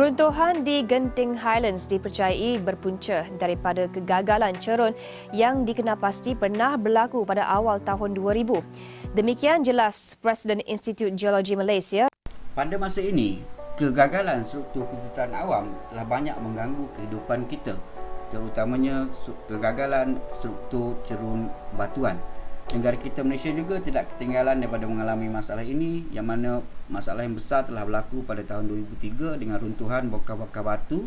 Runtuhan di Genting Highlands dipercayai berpunca daripada kegagalan cerun yang dikenal pasti pernah berlaku pada awal tahun 2000. Demikian jelas Presiden Institut Geologi Malaysia. Pada masa ini, kegagalan struktur kejuruteraan awam telah banyak mengganggu kehidupan kita, terutamanya kegagalan struktur cerun batuan. Negara kita Malaysia juga tidak ketinggalan daripada mengalami masalah ini, yang mana masalah yang besar telah berlaku pada tahun 2003 dengan runtuhan bongkar-bongkar batu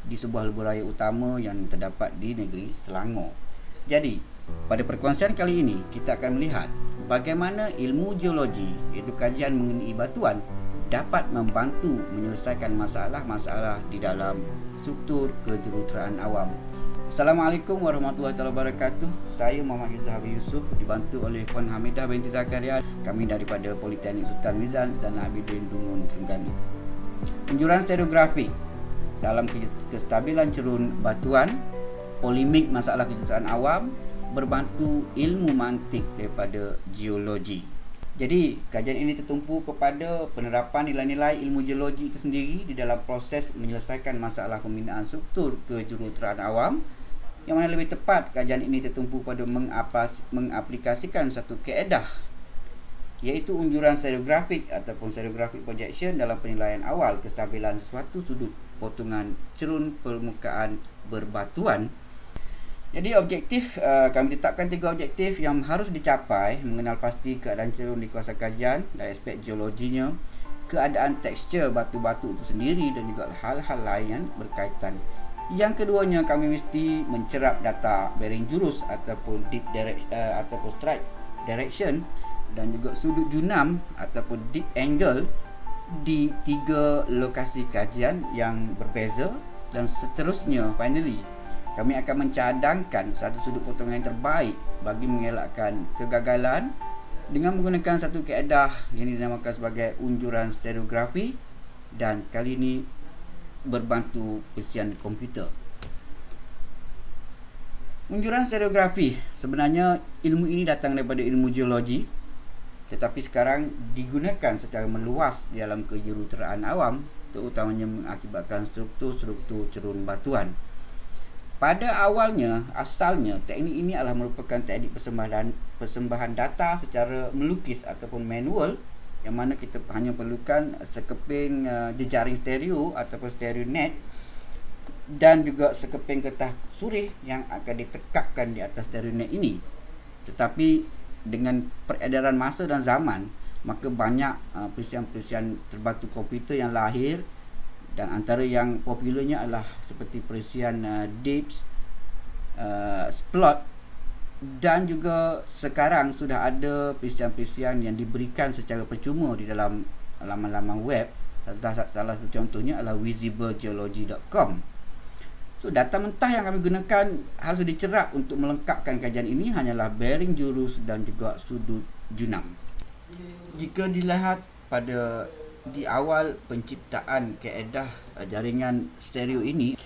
di sebuah lebuh raya utama yang terdapat di negeri Selangor. Jadi, pada perkongsian kali ini kita akan melihat bagaimana ilmu geologi, iaitu kajian mengenai batuan, dapat membantu menyelesaikan masalah-masalah di dalam struktur kejuruteraan awam. Assalamualaikum warahmatullahi wabarakatuh. Saya Muhammad Yuzahabi Yusof, dibantu oleh Puan Hamidah binti Zakaria. Kami daripada Politeknik Sultan Mizan dan Abidin Dungun, Terengganu. Anjuran stereografi dalam kestabilan cerun batuan, polemik masalah kejuruteraan awam, berbantu ilmu mantik daripada geologi. Jadi, kajian ini tertumpu kepada penerapan nilai-nilai ilmu geologi itu sendiri di dalam proses menyelesaikan masalah pembinaan struktur kejuruteraan awam, yang mana lebih tepat kajian ini tertumpu pada mengaplikasikan satu kaedah, iaitu unjuran stereografik ataupun stereographic projection dalam penilaian awal kestabilan sesuatu sudut potongan cerun permukaan berbatuan. Jadi objektif, kami tetapkan 3 objektif yang harus dicapai: mengenal pasti keadaan cerun di kawasan kajian dari aspek geologinya, keadaan tekstur batu-batu itu sendiri, dan juga hal-hal lain yang berkaitan. Yang keduanya, kami mesti mencerap data bearing jurus ataupun deep direction ataupun strike direction, dan juga sudut junam ataupun deep angle di 3 lokasi kajian yang berbeza. Dan seterusnya, finally, kami akan mencadangkan satu sudut potongan yang terbaik bagi mengelakkan kegagalan dengan menggunakan satu kaedah yang dinamakan sebagai unjuran stereografi, dan kali ini berbantu persian komputer. Unjuran stereografi, sebenarnya ilmu ini datang daripada ilmu geologi, tetapi sekarang digunakan secara meluas di dalam kejuruteraan awam, terutamanya mengakibatkan struktur-struktur cerun batuan. Pada awalnya, asalnya, teknik ini adalah merupakan teknik persembahan data secara melukis ataupun manual, yang mana kita hanya perlukan sekeping jejaring stereo ataupun stereo net, dan juga sekeping kertas surih yang akan ditekapkan di atas stereo net ini. Tetapi dengan peredaran masa dan zaman, maka banyak perisian-perisian terbatu komputer yang lahir, dan antara yang popularnya adalah seperti perisian DIPS, Splot, dan juga sekarang sudah ada perisian-perisian yang diberikan secara percuma di dalam laman-laman web. Salah satu contohnya adalah visiblegeology.com. So, data mentah yang kami gunakan harus dicerap untuk melengkapkan kajian ini hanyalah bearing jurus dan juga sudut junam. Jika dilihat pada di awal penciptaan kaedah jaringan stereo ini,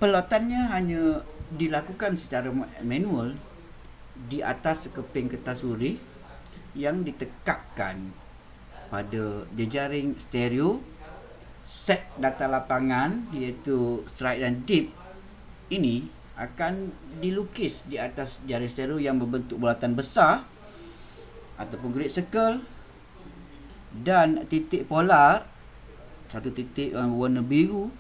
pelatannya hanya dilakukan secara manual di atas sekeping kertas surih yang ditekapkan pada jejaring stereo. Set data lapangan, iaitu strike dan deep, ini akan dilukis di atas jaring stereo yang berbentuk bulatan besar ataupun great circle, dan titik polar, satu titik warna biru,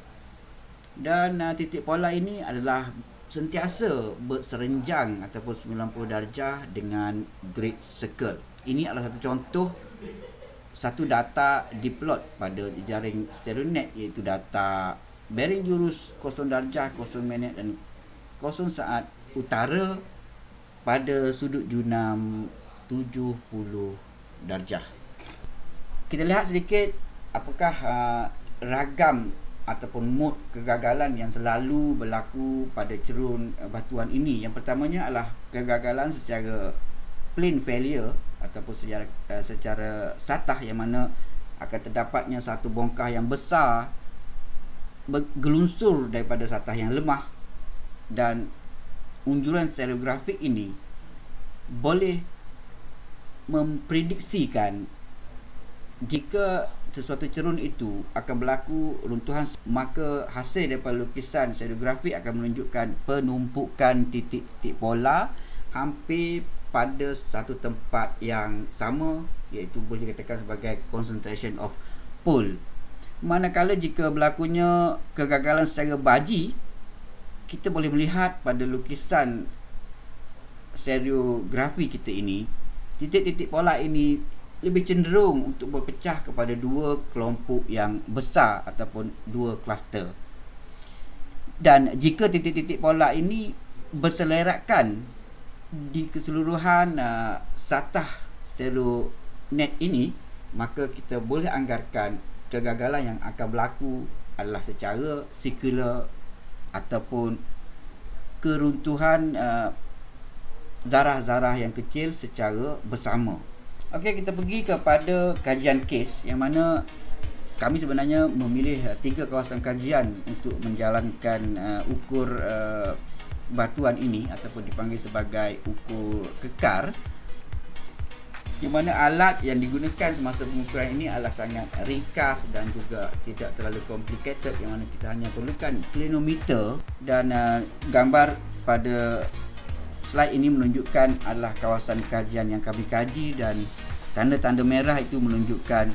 dan titik polar ini adalah sentiasa berserenjang ataupun 90 darjah dengan great circle. Ini adalah satu contoh satu data diplot pada jaring stereonet, iaitu data bearing jurus 0 darjah, 0 minit dan 0 saat utara pada sudut junam 70 darjah. Kita lihat sedikit apakah ragam ataupun mod kegagalan yang selalu berlaku pada cerun batuan ini. Yang pertamanya adalah kegagalan secara plain failure ataupun secara satah, yang mana akan terdapatnya satu bongkah yang besar bergelunsur daripada satah yang lemah, dan unjuran stereografik ini boleh memprediksikan Jika sesuatu cerun itu akan berlaku runtuhan, maka hasil daripada lukisan stereografi akan menunjukkan penumpukan titik-titik pola hampir pada satu tempat yang sama, iaitu boleh dikatakan sebagai concentration of pole. Manakala jika berlakunya kegagalan secara baji, kita boleh melihat pada lukisan stereografi kita ini, titik-titik pola ini lebih cenderung untuk berpecah kepada dua kelompok yang besar ataupun dua kluster. Dan jika titik-titik pola ini berselerakan di keseluruhan satah stereonet ini, maka kita boleh anggarkan kegagalan yang akan berlaku adalah secara sekular ataupun keruntuhan zarah-zarah yang kecil secara bersama. Okey, kita pergi kepada kajian kes yang mana kami sebenarnya memilih 3 kawasan kajian untuk menjalankan ukur batuan ini ataupun dipanggil sebagai ukur kekar, yang mana alat yang digunakan semasa pengukuran ini adalah sangat ringkas dan juga tidak terlalu complicated, yang mana kita hanya perlukan clinometer dan gambar pada slide ini menunjukkan adalah kawasan kajian yang kami kaji, dan tanda-tanda merah itu menunjukkan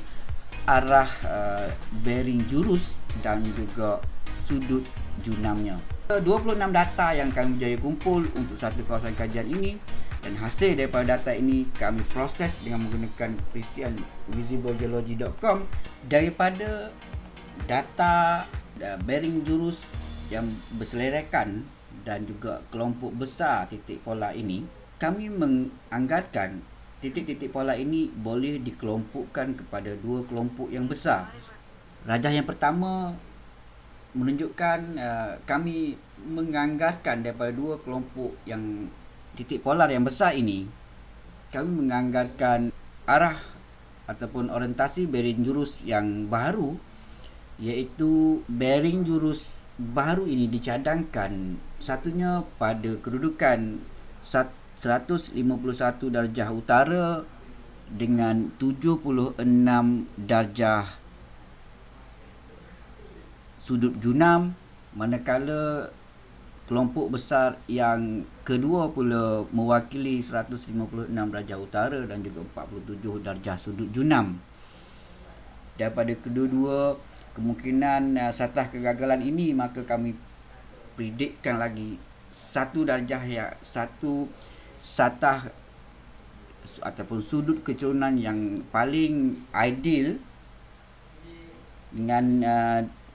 arah bearing jurus dan juga sudut junamnya. 26 data yang kami berjaya kumpul untuk satu kawasan kajian ini, dan hasil daripada data ini kami proses dengan menggunakan perisian visiblegeology.com. Daripada data bearing jurus yang berselerakan dan juga kelompok besar titik pola ini, kami menganggarkan titik-titik pola ini boleh dikelompokkan kepada dua kelompok yang besar. Rajah yang pertama menunjukkan kami menganggarkan daripada dua kelompok yang titik polar yang besar ini, kami menganggarkan arah ataupun orientasi bearing jurus yang baru, iaitu bearing jurus baru ini dicadangkan satunya pada kedudukan 151 darjah utara dengan 76 darjah sudut junam, manakala kelompok besar yang kedua pula mewakili 156 darjah utara dan juga 47 darjah sudut junam. Daripada kedua-dua kemungkinan satah kegagalan ini, maka kami predikkan lagi satu satah ataupun sudut kecerunan yang paling ideal. Dengan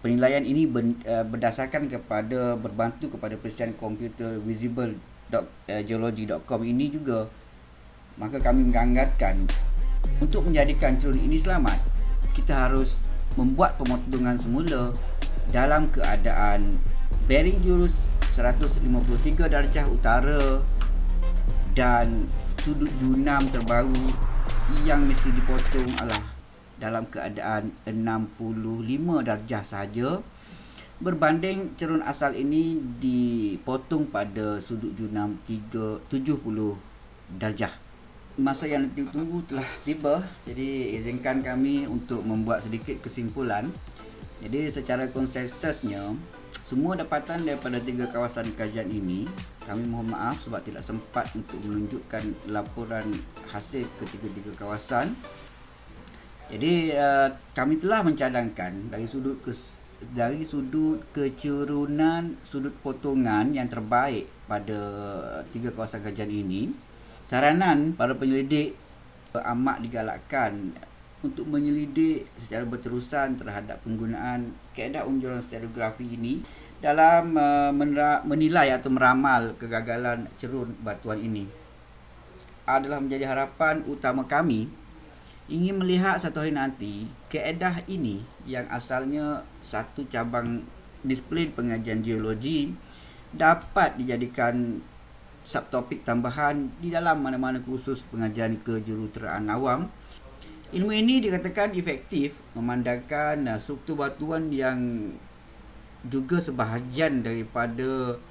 penilaian ini berdasarkan kepada berbantu kepada perisian komputer visiblegeology.com ini juga, maka kami menganggarkan untuk menjadikan cerun ini selamat, kita harus membuat pemotongan semula dalam keadaan bearing jurus 153 darjah utara dan sudut junam terbaru yang mesti dipotong adalah dalam keadaan 65 darjah sahaja, berbanding cerun asal ini dipotong pada sudut junam 70 darjah. Masa yang ditunggu telah tiba, jadi izinkan kami untuk membuat sedikit kesimpulan. Jadi secara konsensusnya, semua dapatan daripada 3 kawasan kajian ini, kami mohon maaf sebab tidak sempat untuk menunjukkan laporan hasil ketiga-tiga kawasan. Jadi kami telah mencadangkan dari sudut kecerunan, sudut potongan yang terbaik pada 3 kawasan kajian ini. Saranan para penyelidik amat digalakkan untuk menyelidik secara berterusan terhadap penggunaan kaedah unjuran stereografi ini dalam menilai atau meramal kegagalan cerun batuan ini. Adalah menjadi harapan utama kami ingin melihat satu hari nanti kaedah ini yang asalnya satu cabang disiplin pengajian geologi dapat dijadikan subtopik tambahan di dalam mana-mana kursus pengajian kejuruteraan awam. Ilmu ini dikatakan efektif memandangkan struktur batuan yang juga sebahagian daripada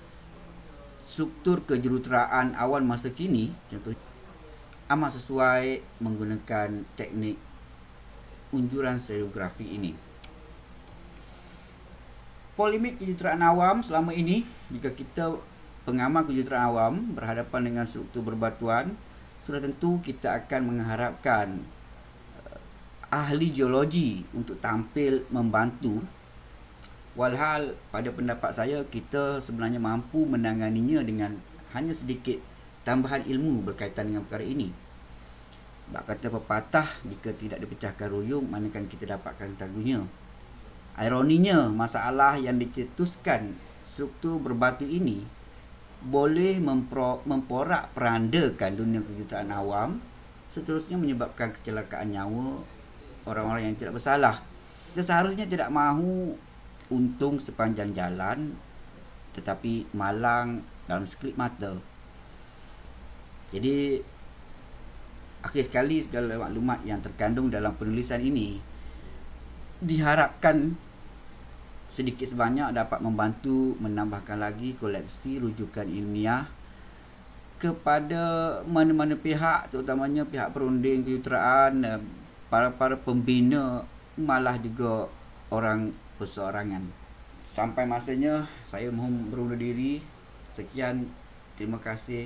struktur kejuruteraan awan masa kini, contoh amat sesuai menggunakan teknik unjuran stereografi ini. Polemik kejuruteraan awam selama ini, jika kita pengamal kejuruteraan awam berhadapan dengan struktur berbatuan, sudah tentu kita akan mengharapkan ahli geologi untuk tampil membantu. Walhal pada pendapat saya, kita sebenarnya mampu menanganinya dengan hanya sedikit tambahan ilmu berkaitan dengan perkara ini. Bak kata pepatah, jika tidak dipecahkan ruyung, manakan kita dapatkan tagunya. Ironinya, masalah yang dicetuskan struktur berbatu ini boleh memporak-perandakan dunia kejuruteraan awam, seterusnya menyebabkan kecelakaan nyawa orang-orang yang tidak bersalah. Kita seharusnya tidak mahu untung sepanjang jalan, tetapi malang dalam sekelip mata. Jadi, akhir sekali segala maklumat yang terkandung dalam penulisan ini diharapkan sedikit sebanyak dapat membantu menambahkan lagi koleksi rujukan ilmiah kepada mana-mana pihak, terutamanya pihak perunding kejuruteraan, para pembina, malah juga orang perseorangan. Sampai masanya saya mohon berundur diri. Sekian, terima kasih.